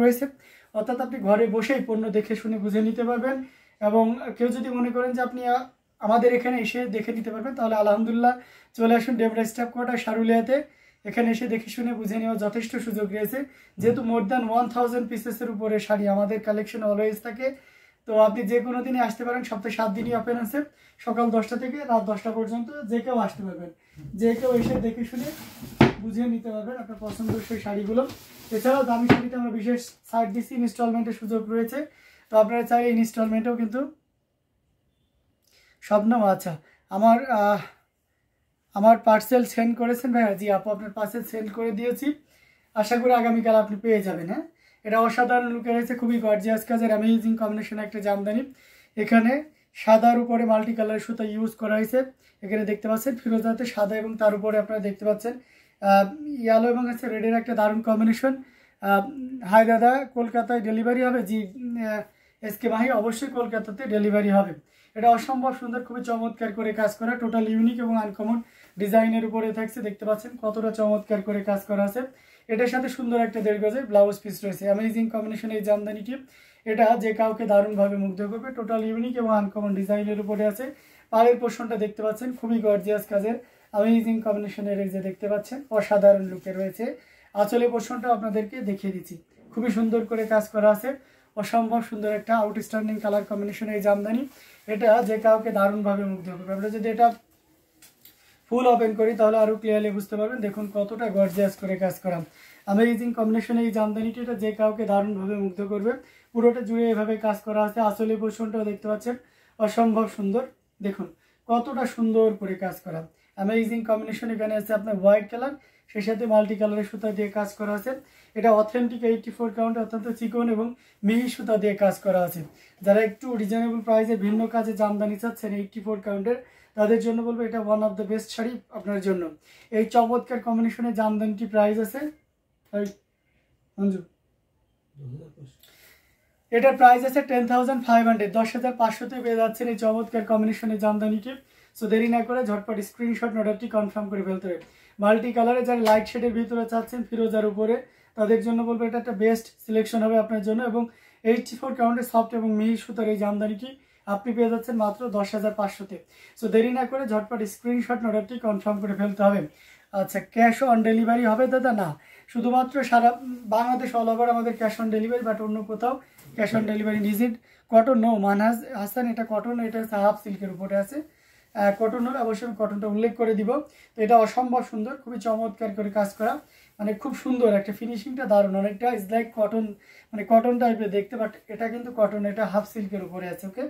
রয়েছে, অর্থাৎ আপনি ঘরে বসেই পণ্য দেখে শুনে বুঝে নিতে পারবেন। এবং কেউ যদি মনে করেন যে আপনি আমাদের এখানে এসে দেখে নিতে পারবেন, তাহলে আলহামদুলিল্লাহ চলে আসুন ডেবরা স্টাফ কোয়ার্টার সারুলিয়াতে। এখানে এসে দেখে শুনে বুঝে নেওয়ার যথেষ্ট সুযোগ রয়েছে, যেহেতু মোর দ্যান 1000 পিসেসের উপরে শাড়ি আমাদের কালেকশন অলওয়েজ থাকে। তো আপনি যে কোনো দিনই আসতে পারেন, সপ্তাহে 7 দিনই ওপেন আছে, সকাল 10টা থেকে রাত 10টা পর্যন্ত যে কেউ আসতে পারবেন, যে কেউ এসে দেখে শুনে বুঝিয়ে নিতে পারবেন আপনার পছন্দের সেই শাড়িগুলো। এছাড়াও দামি শাড়িতে আমরা বিশেষ ছাড় দিচ্ছি, ইনস্টলমেন্টের সুযোগ রয়েছে, তো আপনারা চাইলে ইনস্টলমেন্টেও কিন্তু স্বপ্নম। আচ্ছা, আমার পার্সেল সেন্ড করেছেন ভাইয়া? জি আপু, আপনার পার্সেল সেন্ড করে দিয়েছি, আশা করি আগামীকাল আপনি পেয়ে যাবেন। হ্যাঁ, এটা অসাধারণ লুকে রয়েছে, খুবই গর্জিয়াস কাজের অ্যামেজিং কম্বিনেশন একটা জামদানি। এখানে সাদার উপরে মাল্টি কালারের সুতা ইউজ করা হয়েছে। এখানে দেখতে পাচ্ছেন ফিরোজাতে সাদা, এবং তার উপরে আপনারা দেখতে পাচ্ছেন ইয়েলো এবং হচ্ছে রেডের একটা দারুণ কম্বিনেশন। হাই দাদা, কলকাতায় ডেলিভারি হবে? জি এসকে ভাই, অবশ্যই কলকাতাতে ডেলিভারি হবে। এটা অসম্ভব সুন্দর, খুবই চমৎকার করে কাজ করা, টোটাল ইউনিক এবং আনকমন ডিজাইনের উপরে থাকছে। দেখতে পাচ্ছেন কতটা চমৎকার করে কাজ করা আছে। এটার সাথে সুন্দর একটা 1.5 গজের ব্লাউজ পিস রয়েছে। অ্যামেজিং কম্বিনেশন এই জামদানিটি, এটা যে কাউকে দারুণভাবে মুগ্ধ করবে। টোটাল ইউনিক এবং আনকমন ডিজাইনের উপরে আছে। পাড়ের পোর্শনটা দেখতে পাচ্ছেন খুবই গর্জিয়াস কাজের অ্যামেজিং কম্বিনেশনের, এই যে দেখতে পাচ্ছেন অসাধারণ লুকে রয়েছে। আঁচলের পোর্শনটা আপনাদেরকে দেখিয়ে দিচ্ছি, খুবই সুন্দর করে কাজ করা আছে। অসম্ভব সুন্দর একটা আউটস্ট্যান্ডিং কালার কম্বিনেশন এই জামদানি, এটা যে কাউকে দারুণভাবে মুগ্ধ করবে। আমরা যদি এটা ফুল ওপেন করি তাহলে আরো ক্লিয়ারলি বুঝতে পারবেন। দেখুন কতটা গর্জিয়াস করে কাজ করা, অ্যামেজিং কম্বিনেশন এই জামদানিটি, এটা যে কাউকে দারুণভাবে মুগ্ধ করবে। পুরোটা জুড়ে এভাবে কাজ করা আছে। আসলে পোর্শনটাও দেখতে পাচ্ছেন অসম্ভব সুন্দর, দেখুন কতটা সুন্দর করে কাজ করা, অ্যামেজিং কম্বিনেশন। এখানে আছে আপনার হোয়াইট কালার, সেই সাথে মাল্টি কালারের সুতা দিয়ে কাজ করা আছে। এটা অথেন্টিক 84 কাউন্ট, অত্যন্ত চিকন এবং মিহি সুতা দিয়ে কাজ করা আছে। যারা একটু রিজনেবল প্রাইসে ভিন্ন কাজে জামদানি চাচ্ছেন 84 কাউন্টের, তাদের জন্য বলবো এটা one of the best sari আপনার জন্য। এই চমৎকার কম্বিনেশনের জামদানিটি প্রাইস আছে, এটার প্রাইস আছে 10,500, 10,500 পেয়ে যাচ্ছেন এই চমৎকার কম্বিনেশনের জামদানিটি। সো দেরি না করে ঝটপট স্ক্রিনশট অর্ডারটি কনফার্ম করে ফেলতে হবে। মাল্টি কালারে যারা লাইট শেডের ভিতরে চাচ্ছেন ফিরোজার উপরে, তাদের জন্য বলবো এটা একটা বেস্ট সিলেকশন হবে আপনার জন্য। এবং 84 কাউন্টের সফট এবং মিহি সুতার এই জামদানিটি আপনি পেয়ে যাচ্ছেন মাত্র 10,500-তে। সো দেরি না করে ঝটপট স্ক্রিনশট অর্ডারটি কনফার্ম করে ফেলতে হবে। আচ্ছা, ক্যাশ অন ডেলিভারি হবে দাদা? না, শুধুমাত্র সারা বাংলাদেশ অল ওভার আমাদের ক্যাশ অন ডেলিভারি, বাট অন্য কোথাও ক্যাশ অন ডেলিভারি নিজিট। কটন নো মানহাজ হাসান, এটা কটন, এটা হচ্ছে হাফ সিল্কের উপরে আছে। কটন হলে অবশ্যই আমি কটনটা উল্লেখ করে দিব। তো এটা অসম্ভব সুন্দর, খুবই চমৎকার করে কাজ করা, মানে খুব সুন্দর একটা ফিনিশিংটা দারুণ, অনেকটা ইজ লাইক কটন, মানে কটন টাইপের দেখতে, বাট এটা কিন্তু কটন, এটা হাফ সিল্কের উপরে আছে। ওকে,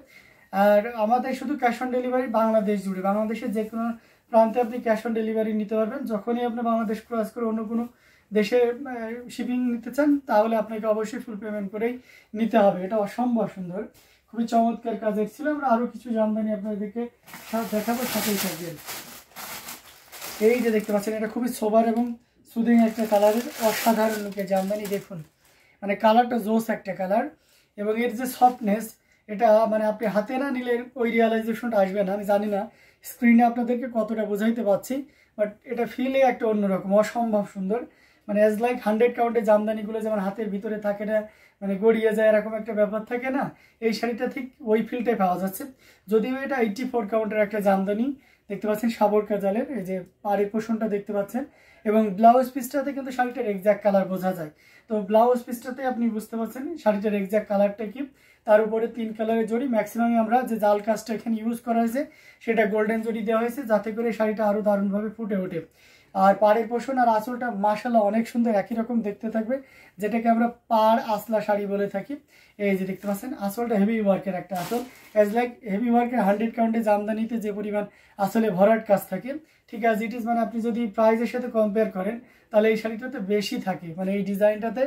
আর আমাদের শুধু ক্যাশ অন ডেলিভারি বাংলাদেশ জুড়ে, বাংলাদেশের যে কোনো প্রান্তে আপনি ক্যাশ অন ডেলিভারি নিতে পারবেন। যখনই আপনি বাংলাদেশ ক্রস করে অন্য কোনো দেশে শিপিং নিতে চান, তাহলে আপনাকে অবশ্যই ফুল পেমেন্ট করেই নিতে হবে। এটা অসম্ভব সুন্দর, খুবই চমৎকার কাজের ছিল। আমরা আরও কিছু জামদানি আপনাদেরকে দেখাবো, সাথেই থাকবেন। এই যে দেখতে পাচ্ছেন, এটা খুবই সোবার এবং সুদিং একটা কালারের অসাধারণ লুকের জামদানি। দেখুন মানে কালারটা জোস একটা কালার, এবং এর যে সফটনেস, এটা মানে আপনি হাতে না নিলে ওই রিয়ালাইজেশনটা আসবে না। আমি জানি না স্ক্রিনে আপনাদেরকে কতটা বোঝাইতে পারছি, বাট এটা ফিলে একটা অন্যরকম, অসম্ভব সুন্দর। মানে অ্যাজ লাইক 100 কাউন্টের জামদানিগুলো যেমন হাতের ভিতরে থাকে না, মানে গড়িয়ে যায়, এরকম একটা ব্যাপার থাকে না, এই শাড়িটা ঠিক ওই ফিলটাই পাওয়া যাচ্ছে। যদিও এটা 84 কাউন্টের একটা জামদানি, দেখতে পাচ্ছেন সাবর কাজালের, এই যে পাড়ের পোষণটা দেখতে পাচ্ছেন, এবং ব্লাউজ পিসটাতে কিন্তু শাড়িটার এক্সাক্ট কালার বোঝা যায়। তো ব্লাউজ পিসটাতে আপনি বুঝতে পারছেন শাড়িটার এক্সাক্ট কালারটা কি। তার উপরে 3 কালারের জড়ি, ম্যাক্সিমাম আমরা যে জাল কাজটা এখানে ইউজ করা হয়েছে সেটা গোল্ডেন জড়ি দেওয়া হয়েছে, যাতে করে শাড়িটা আরও দারুণভাবে ফুটে ওঠে। আর পাড়ের পোষণ আর আঁচলটা মাশাআল্লাহ অনেক সুন্দর, একই রকম দেখতে থাকবে, যেটাকে আমরা পাড় আসলা শাড়ি বলে থাকি। এই যে দেখতে পাচ্ছেন আঁচলটা হেভি ওয়ার্কের একটা আঁচল, অ্যাজ লাইক হেভি ওয়ার্কের 100 কাউন্টে জামদানিতে যে পরিমাণ আসলে ভরাট কাজ থাকে, ঠিক আছে ইট ইজ, মানে আপনি যদি প্রাইসের সাথে কম্পেয়ার করেন তাহলে এই শাড়িটাতে বেশি থাকে, মানে এই ডিজাইনটাতে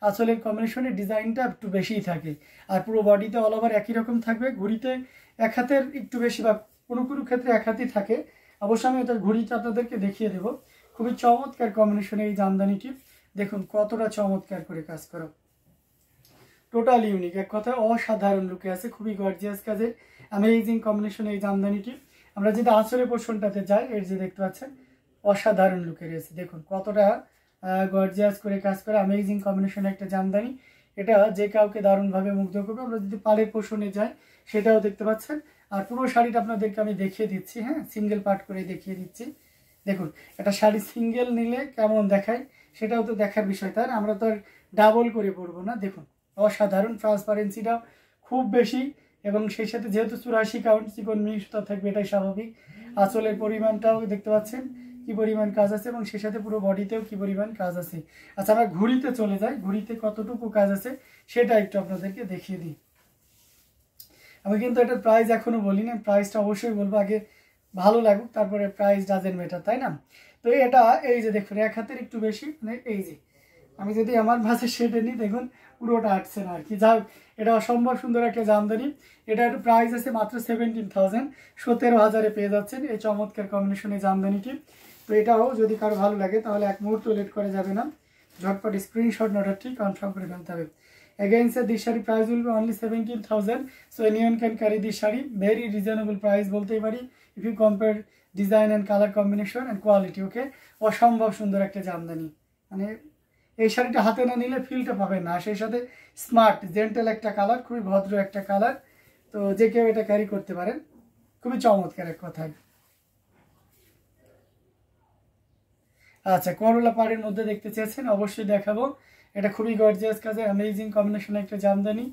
আসলে কম্বিনেশনের ডিজাইনটা একটু বেশিই থাকে। আর পুরো বডিতে অল ওভার একই রকম থাকবে, ঘুড়িতে এক হাতের একটু বেশি, বা কোনো কোনো ক্ষেত্রে এক হাতই থাকে। অবশ্যই আমি এটার ঘুড়িটা আপনাদেরকে দেখিয়ে দেবো। খুবই চমৎকার কম্বিনেশনে এই জামদানিটি, দেখুন কতটা চমৎকার করে কাজ করা, টোটাল ইউনিক, এক কথায় অসাধারণ লুকে আছে, খুবই গর্জিয়াস কাজের অ্যামেজিং কম্বিনেশনে এই জামদানিটি। আমরা যদি আঁচলের পোর্শনটাতে যাই, এর যে দেখতে পাচ্ছেন অসাধারণ লুকে রয়েছে, দেখুন কতটা গর্জিয়াস করে কাজ করা অ্যামেজিং কম্বিনেশন একটা জামদানি। এটা যে কাউকে দারুণভাবে মুগ্ধ করবে। আমরা যদি পাড়ের পোষণে যাই সেটাও দেখতে পাচ্ছেন। আর পুরো শাড়িটা আপনাদেরকে আমি দেখিয়ে দিচ্ছি, হ্যাঁ, সিঙ্গেল পার্ট করে দেখিয়ে দিচ্ছি। দেখুন একটা শাড়ি সিঙ্গেল নিলে কেমন দেখায় সেটাও তো দেখার বিষয়, তাই না? আমরা তো আর ডাবল করে পরবো না। দেখুন অসাধারণ, ট্রান্সপারেন্সিটাও খুব বেশি এবং সেই সাথে যেহেতু 84 কাউন্ট চিকন মিক্সটা থাকবে এটাই স্বাভাবিক। আঁচলের পরিমাণটাও দেখতে পাচ্ছেন কি পরিমাণ কাজ আছে এবং সেই সাথে পুরো বডিতেও কি পরিমাণ কাজ আছে। আচ্ছা আমরা ঘুড়িতে চলে যাই, ঘুড়িতে কতটুকু কাজ আছে সেটা একটু আপনাদেরকে দেখিয়ে দিই। আমি কিন্তু এটার প্রাইস এখনো বলি না, প্রাইসটা অবশ্যই বলবো, আগে ভালো লাগুক তারপরে প্রাইস ডাজেন্ট ম্যাটার, তাই না? তো এটা এই যে দেখুন এক হাতের একটু বেশি, মানে এই যে আমি যদি আমার ভাষে সেটে নিই দেখুন পুরোটা আটছে না আর কি। যাই হোক এটা অসম্ভব সুন্দর একটা জামদানি। এটা একটু প্রাইস আছে মাত্র 17,000, 17,000-এ পেয়ে যাচ্ছেন এই চমৎকার কম্বিনেশনে জামদানিটি। তো এটাও যদি কারো ভালো লাগে তাহলে এক মুহূর্ত লেট করে যাবে না, ঝটপট স্ক্রিনশট অর্ডারটি কনফার্ম করে ফেলতে হবে। Again sir, this shari price will be only 17,000. So anyone can carry this shari, very reasonable price বলতেই পারি if you compare design and color combination and quality. Okay, অসম্ভব সুন্দর একটা জামদানি। মানে এই শাড়িটা হাতে না নিলে ফিলটা পাবেন না। সেই সাথে স্মার্ট জেন্টেল একটা কালার, খুবই ভদ্র একটা কালার। তো যে কেউ এটা ক্যারি করতে পারেন, খুবই চমৎকার এক কথায়। আচ্ছা করলা পাড়ের মধ্যে দেখতে চেয়েছেন, অবশ্যই দেখাবো। এটা খুবই গর্জিয়াস কাজের অ্যামেজিং কম্বিনেশন একটা জামদানি।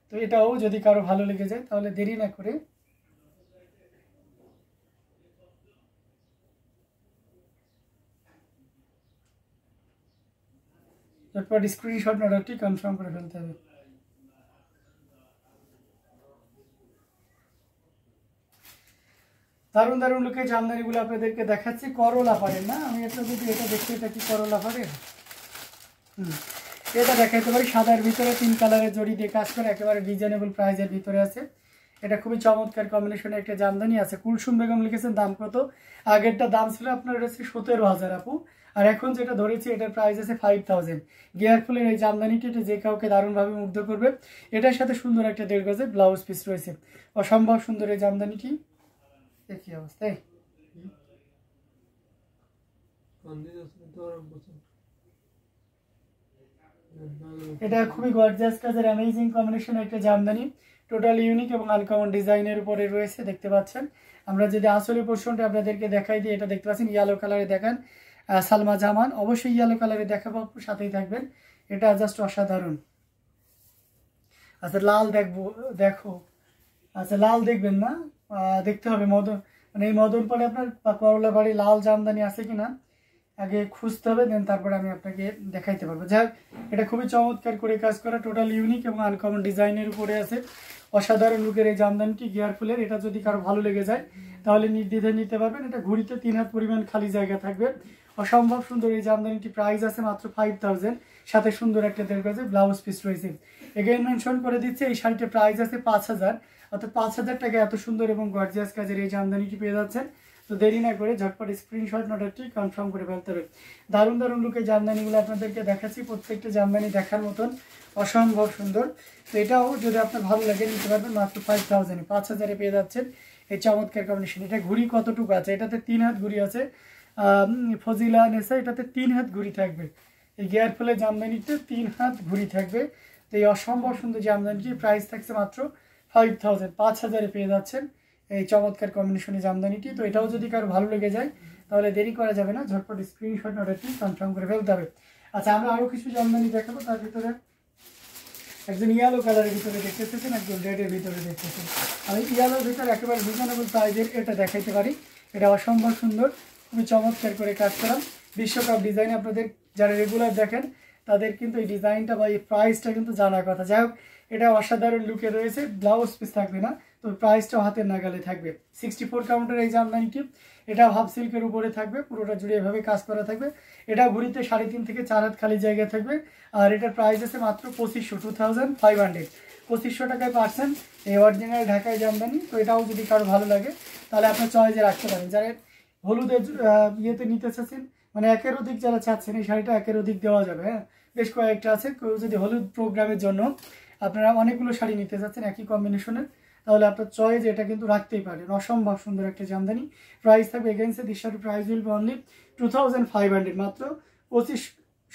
তো এটাও যদি কারো ভালো লেগে যায় তাহলে দেরি না করে তারপর স্ক্রিনশট অর্ডারটি কনফার্ম করে ফেলতে হবে। দারুণ দারুণ লুকের জামদানিগুলো আপনাদেরকে দেখাচ্ছি। করলা পাড়ের না, আমি এটা যদি এটা দেখি এটা কি করলা পাড়ের, এটা দেখাইতে পারি। সাদার ভিতরে 3 কালারের জড়ি দিয়ে কাজ করে, একেবারে রিজনেবল প্রাইসের ভিতরে আছে। এটা খুবই চমৎকার কম্বিনেশনে একটা জামদানি আছে। কুলসুম বেগম লিখেছেন দাম কত? আগেরটা দাম ছিল আপনার হচ্ছে 17,000 আপু, আর এখন যেটা ধরেছি এটার প্রাইস আছে 5,000। গিয়ারফুলের এই জামদানিটি এটা যে কাউকে দারুণভাবে মুগ্ধ করবে। এটার সাথে সুন্দর একটা 1.5 গজের ব্লাউজ পিস রয়েছে। অসম্ভব সুন্দর এই জামদানিটি। কি অবস্থায় এটা খুবই গর্জিয়াস কাজের অ্যামেজিং কম্বিনেশন একটা জামদানি, টোটাল ইউনিক এবং আনকমন ডিজাইনের উপরে রয়েছে দেখতে পাচ্ছেন। আমরা যদি আসলে পোর্শনটা আপনাদেরকে দেখাই দিই, এটা দেখতে পাচ্ছেন ইয়েলো কালারে দেখান সালমা জামান, অবশ্যই ইয়েলো কালারে দেখাবো, সাথেই থাকবেন। এটা জাস্ট অসাধারণ। আচ্ছা লাল দেখো, আচ্ছা লাল দেখবেন না, দেখতে হবে মদন, মানে এই মদন পাড়ে আপনার করলা বাড়ি লাল জামদানি আছে কিনা আগে খুঁজতে হবে, দেন তারপরে আমি আপনাকে দেখাইতে পারবো। যাই হোক এটা খুবই চমৎকার করে কাজ করা, টোটাল ইউনিক এবং আনকমন ডিজাইনের উপরে আছে। অসাধারণ লুকের এই জামদানিটি গিয়ারফুলের। এটা যদি কারো ভালো লেগে যায় তাহলে নির্দ্বিধায় নিতে পারবেন। এটা ঘুড়িতে 3 হাত পরিমাণ খালি জায়গা থাকবে। অসম্ভব সুন্দর এই জামদানিটি, প্রাইস আছে মাত্র 5,000, সাথে সুন্দর একটা 1.5 গজের ব্লাউজ পিস রয়েছে। এগেইন মেনশন করে দিচ্ছে এই শাড়িটির প্রাইস আছে 5,000, অর্থাৎ 5,000 টাকা এত সুন্দর এবং গর্জিয়াস কাজের এই জামদানিটি পেয়ে যাচ্ছেন। তো দেরি না করে ঝটপট স্ক্রিনশট অর্ডারটি কনফার্ম করে ফেলতে হবে। দারুণ দারুণ লুকের জামদানিগুলো আপনাদেরকে দেখাচ্ছি, প্রত্যেকটা জামদানি দেখার মতন অসম্ভব সুন্দর। তো এটাও যদি আপনার ভালো লাগে নিতে পারবেন মাত্র 5,000, 5,000-এ পেয়ে যাচ্ছেন এই চমৎকার কম্বিনেশন। এটা ঘুড়ি কতটুকু আছে? এটাতে 3 হাত ঘুড়ি আছে। ফজিলা নেসা এটাতে 3 হাত ঘুড়ি থাকবে। এই গিয়ারফুলের জামদানিতে 3 হাত ঘুড়ি থাকবে। তো এই অসম্ভব সুন্দর জামদানিটির প্রাইস থাকছে মাত্র 5,000, 5,000-এ পেয়ে যাচ্ছেন এই চমৎকার কম্বিনেশনে জামদানিটি। তো এটাও যদি কারো ভালো লেগে যায় তাহলে দেরি করা যাবে না, ঝটপট স্ক্রিনশট অর্ডারটি কনফার্ম করে ফেলতে হবে। আচ্ছা আমরা আরও কিছু জামদানি দেখাবো, তার ভিতরে একজন ইয়েলো কালারের ভিতরে দেখতেছেন, একজন রেডের ভিতরে দেখতেছেন। আমি ইয়েলোর ভিতরে একেবারে রিজনেবল প্রাইজের এটা দেখাইতে পারি। এটা অসম্ভব সুন্দর, খুবই চমৎকার করে কাজ করা বিশ্বকাপ ডিজাইন। আপনাদের যারা রেগুলার দেখেন তাদের কিন্তু এই ডিজাইনটা বা এই প্রাইসটা কিন্তু জানার কথা। যাই হোক এটা অসাধারণ লুকে রয়েছে, ব্লাউজ পিস থাকবে না, তো প্রাইসটাও হাতের নাগালে থাকবে। 64 কাউন্টের এই জামদানিটি, এটা হাফ সিল্কের উপরে থাকবে, পুরোটা জুড়ে এভাবে কাজ করা থাকবে। এটা ঘুড়িতে 3.5 থেকে 4 হাত খালি জায়গা থাকবে। আর এটার প্রাইস আছে মাত্র 2500 2500 টাকায় পাচ্ছেন এই অরিজিনাল ঢাকায় জামদানি। তো এটাও যদি কারো ভালো লাগে তাহলে আপনার চয়েসে রাখতে পারেন। যারা হলুদের ইয়েতে নিতে চাচ্ছেন, মানে 1-এর অধিক যারা চাচ্ছেন এই শাড়িটা 1-এর অধিক দেওয়া যাবে। হ্যাঁ বেশ কয়েকটা আছে, কেউ যদি হলুদ প্রোগ্রামের জন্য আপনারা অনেকগুলো শাড়ি নিতে চাচ্ছেন একই কম্বিনেশনের, তাহলে আপনার চয়েস এটা কিন্তু রাখতেই পারেন। অসম্ভব সুন্দর একটা জামদানি। প্রাইস থাকবে এগেইনস্ট দিস শাড়ির প্রাইস উইল বি অনলি 2,500, মাত্র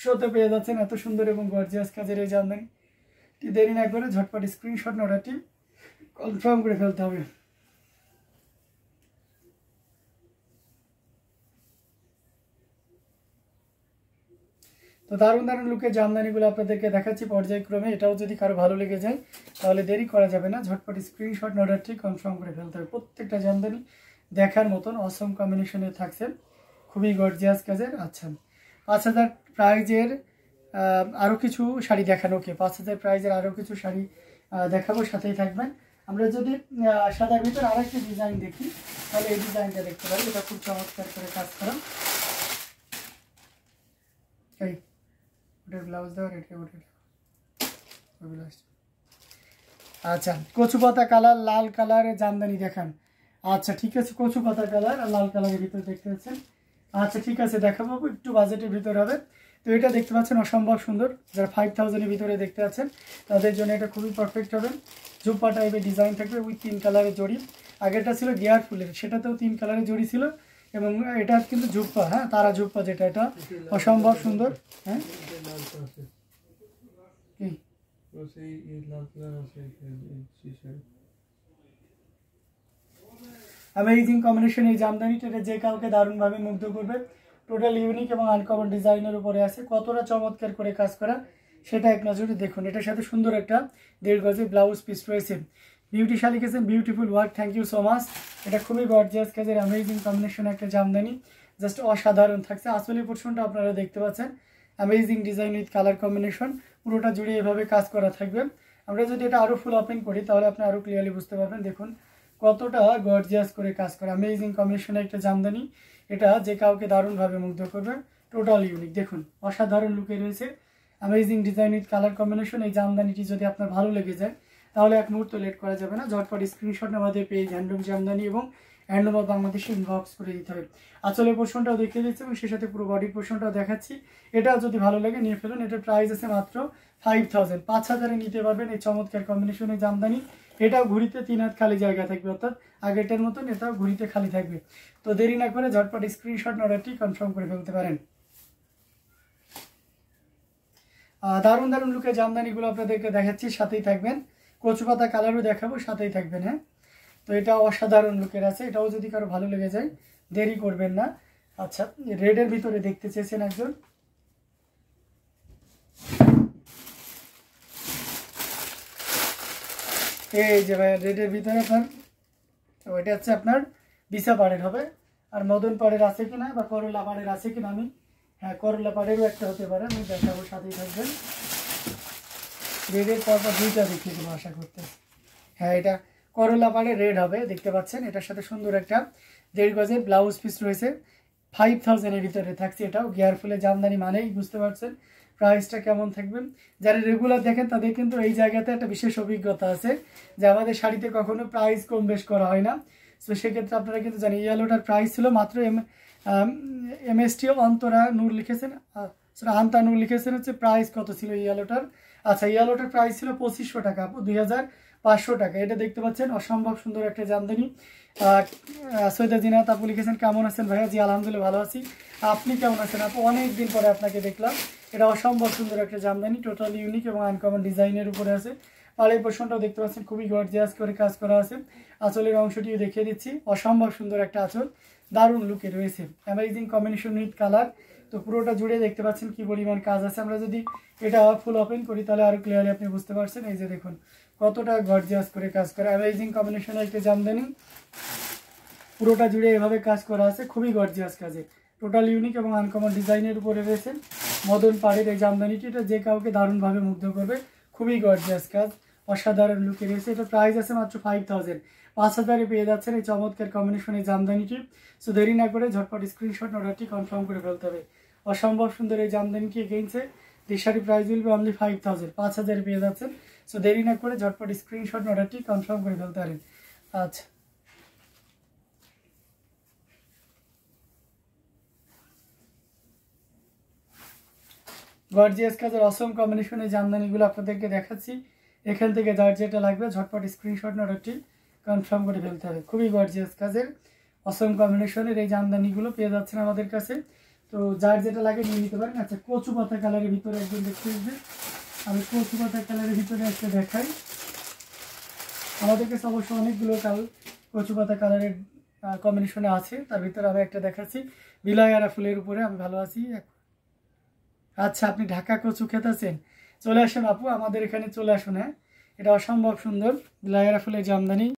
শোতে পেয়ে যাচ্ছেন এত সুন্দর এবং গর্জিয়াস কাজের এই জামদানি। দেরি না করে ঝটপট স্ক্রিনশট অর্ডারটি কনফার্ম করে ফেলতে হবে। তো দারুণ দারুণ লুকের জামদানিগুলো আপনাদেরকে দেখাচ্ছি পর্যায়ক্রমে। এটাও যদি কারো ভালো লেগে যায় তাহলে দেরি করা যাবে না, ঝটপট স্ক্রিনশট অর্ডারটি কনফার্ম করে ফেলতে হবে। প্রত্যেকটা জামদানি দেখার মতন অসম কম্বিনেশনে থাকছে, খুবই গর্জিয়াস কাজের। আচ্ছা, 5000 প্রাইজের আরও কিছু শাড়ি দেখানো। ওকে, 5000 প্রাইজের আরও কিছু শাড়ি দেখাবো, সাথেই থাকবেন। আমরা যদি সাদার ভিতরে আরেকটা ডিজাইন দেখি তাহলে এই ডিজাইনটা দেখতে পারি, এটা খুব চমৎকার করে কাজ করা। এই ওটার ব্লাউজ দেওয়ার এটা আচ্ছা, কচু পাতা কালার, লাল কালারের জামদানি দেখান। আচ্ছা ঠিক আছে, কচু পাতা কালার আর লাল কালারের ভিতরে দেখতে পাচ্ছেন। আচ্ছা ঠিক আছে, দেখাবো, একটু বাজেটের ভিতরে হবে। তো এটা দেখতে পাচ্ছেন অসম্ভব সুন্দর, যারা 5000-এর ভিতরে দেখতে পাচ্ছেন তাদের জন্য এটা খুবই পারফেক্ট হবে। জুপ্পা টাইপের ডিজাইন থাকবে উইথ 3 কালারের জড়ি। আগেরটা ছিল গিয়ার ফুলের, সেটাতেও 3 কালারের জড়ি ছিল, এবং এটা কিন্তু জুপ্পা, হ্যাঁ তারা জুপ্পা যেটা, এটা অসম্ভব সুন্দর। হ্যাঁ অ্যামেজিং কম্বিনেশন এই জামদানিটা, যে কাউকে দারুণভাবে মুগ্ধ করবে। টোটাল ইউনিক এবং আনকমন ডিজাইনের উপরে আছে, কতটা চমৎকার করে কাজ করা সেটা এক নজরে দেখুন। এটার সাথে সুন্দর একটা 1.5 গজের ব্লাউজ পিস রয়েছে। বিউটিশাল লিখেছেন, beautiful work, thank you so much. এটা খুবই গর্জিয়াস কাজের অ্যামেজিং কম্বিনেশন একটা জামদানি, জাস্ট অসাধারণ থাকছে। আসলে পোর্শনটা আপনারা দেখতে পাচ্ছেন, amazing design with colour combination, পুরোটা জুড়ে এভাবে কাজ করা থাকবে। আমরা যদি এটা আরও ফুল ওপেন করি তাহলে আপনি আরও ক্লিয়ারলি বুঝতে পারবেন। দেখুন কতটা গর্জিয়াস করে কাজ করা, অ্যামেজিং কম্বিনেশনের একটা জামদানি। এটা যে কাউকে দারুণভাবে মুগ্ধ করবে, টোটাল ইউনিক। দেখুন অসাধারণ লুকে রয়েছে, amazing design with colour combination. এই জামদানিটি যদি আপনার ভালো লেগে যায় তাহলে এক মুহূর্ত লেট করা যাবে না, ঝটপট স্ক্রিনশট আমাদের পেজ হ্যান্ডলুম জামদানি এবং হ্যান্ডলুম অফ বাংলাদেশে ইনবক্স করে দিতে হবে। আঁচলের পোর্শনটাও দেখিয়ে দিচ্ছি এবং সে সাথে পুরো বডির পোর্শনটাও দেখাচ্ছি। এটাও যদি ভালো লাগে নিয়ে ফেলুন। এটার প্রাইস আছে মাত্র 5000, 5000-এ নিতে পারবেন এই চমৎকার কম্বিনেশনের জামদানি। এটাও ঘুরিতে 3 হাত খালি জায়গা থাকবে, অর্থাৎ আগেরটার মতন এটাও ঘুরিতে খালি থাকবে। তো দেরি না করে ঝটপট স্ক্রিনশট অর্ডারটি কনফার্ম করে ফেলতে পারেন। দারুণ দারুণ লুকের জামদানিগুলো আপনাদেরকে দেখাচ্ছি, সাথেই থাকবেন। কচু পাতা কালারও দেখাবো, সাথেই থাকবেন। হ্যাঁ, তো এটা অসাধারণ লুকের আছে, এটাও যদি কারো ভালো লেগে যায় দেরি করবেন না। আচ্ছা, রেডের ভিতরে দেখতে চেয়েছেন একজন, এই যে ভাই রেডের ভিতরে আপনার ওইটা হচ্ছে আপনার বিছা পাড়ের হবে। আর মদন পাড়ের আছে কিনা বা করলা পাড়ের আছে কিনা, আমি হ্যাঁ করলা পাড়েরও একটা হতে পারে, আমি দেখাবো, সাথেই থাকবেন। রেডের পরপর দুইটা দেখিয়ে দেবো আশা করতে। হ্যাঁ, এটা করলা পাড়ে রেড হবে, দেখতে পাচ্ছেন। এটার সাথে সুন্দর একটা 1.5 গজের ব্লাউজ পিস রয়েছে, 5000-এর ভিতরে থাকছে। এটাও গিয়ার ফুলের জামদানি মানেই বুঝতে পারছেন প্রাইসটা কেমন থাকবে। যারা রেগুলার দেখেন তাদের কিন্তু এই জায়গাতে একটা বিশেষ অভিজ্ঞতা আছে যে আমাদের শাড়িতে কখনো প্রাইস কম বেশ করা হয় না। তো সেক্ষেত্রে আপনারা কিন্তু জানেন ইয়েলোটার প্রাইস ছিল মাত্র এমএসটিও অন্তরা নূর লিখেছেন, আন্তা নূর লিখেছেন হচ্ছে প্রাইস কত ছিল ইয়েলোটার। আচ্ছা, ইয়েলোটার প্রাইস ছিল 2500 টাকা, 2500 টাকা। এটা দেখতে পাচ্ছেন অসম্ভব সুন্দর একটা জামদানি। সৈয়দা জিনাত আপু লিখেছেন, কেমন আছেন ভাইয়া? জি আলহামদুলিল্লাহ ভালো আছি, আপনি কেমন আছেন আপু? অনেক দিন পরে আপনাকে দেখলাম। এটা অসম্ভব সুন্দর একটা জামদানি, টোটাল ইউনিক এবং আনকমন ডিজাইনের উপরে আছে। পাড়ের পোর্শনটাও দেখতে পাচ্ছেন খুবই গর্জিয়াস করে কাজ করা আছে। আঁচলের অংশটিও দেখিয়ে দিচ্ছি, অসম্ভব সুন্দর একটা আঁচল, দারুণ লুকে রয়েছে, অ্যামেজিং কম্বিনেশন উইথ কালার। তো পুরোটা জুড়ে দেখতে পাচ্ছেন কি পরিমাণ কাজ আছে। আমরা যদি এটা ফুল ওপেন করি তাহলে আরো ক্লিয়ারলি আপনি বুঝতে পারছেন। এই যে দেখুন কতটা গর্জিয়াস করে কাজ করা, অ্যামেজিং কম্বিনেশনের একটা জামদানি, পুরোটা জুড়ে এভাবে কাজ করা আছে, খুবই গর্জিয়াস কাজে, টোটাল ইউনিক এবং আনকমন ডিজাইনের উপরে রয়েছে মদন পাড়ের এই জামদানিটি। এটা যে কাউকে দারুণভাবে মুগ্ধ করবে, খুবই গর্জিয়াস কাজ, অসাধারণ লুকে রয়েছে। এটা প্রাইস আছে মাত্র 5000, 5000-এ পেয়ে যাচ্ছেন এই চমৎকার কম্বিনেশনের জামদানিটি। সো দেরি না করে ঝটপট স্ক্রিনশট অর্ডারটি কনফার্ম করে ফেলতে হবে। অসম্ভব সুন্দর এই জামদানিটি এগেইনছে this sari price will be only 5000, 5000-এ পেয়ে যাচ্ছেন। সো দেরি না করে ঝটপট স্ক্রিনশট অর্ডারটি কনফার্ম করে ফেলতে পারেন। আচ্ছা, গর্জিয়াস কাজের অসম কম্বিনেশনের জামদানিগুলো আপনাদেরকে দেখাচ্ছি। এখান থেকে যার যেটা লাগবে ঝটপট স্ক্রিনশট অর্ডারটি কনফার্ম করে ফেলতে হবে। খুবই গর্জিয়াস কাজের অসম কম্বিনেশনের এই জামদানিগুলো পেয়ে যাচ্ছেন আমাদের কাছে। তো যার যেটা লাগে নিয়ে নিতে পারেন। আচ্ছা, কচু পাতা কালারের ভিতরে একজন দেখতে আসবে, আমি কচু পাতা কালারের ভিতরে একটা দেখাই। আমাদের কাছে অবশ্য অনেকগুলো কচু পাতা কালারের কম্বিনেশনে আছে, তার ভিতরে আমি একটা দেখাচ্ছি বিলাইয়ারা ফুলের উপরে। আমি ভালো আছি। আচ্ছা, আপনি ঢাকা কচু খেতেছেন, চলে আসুন আপু, আমাদের এখানে চলে আসুন। হ্যাঁ, এটা অসম্ভব সুন্দর বিলাইয়ারা ফুলের জামদানি।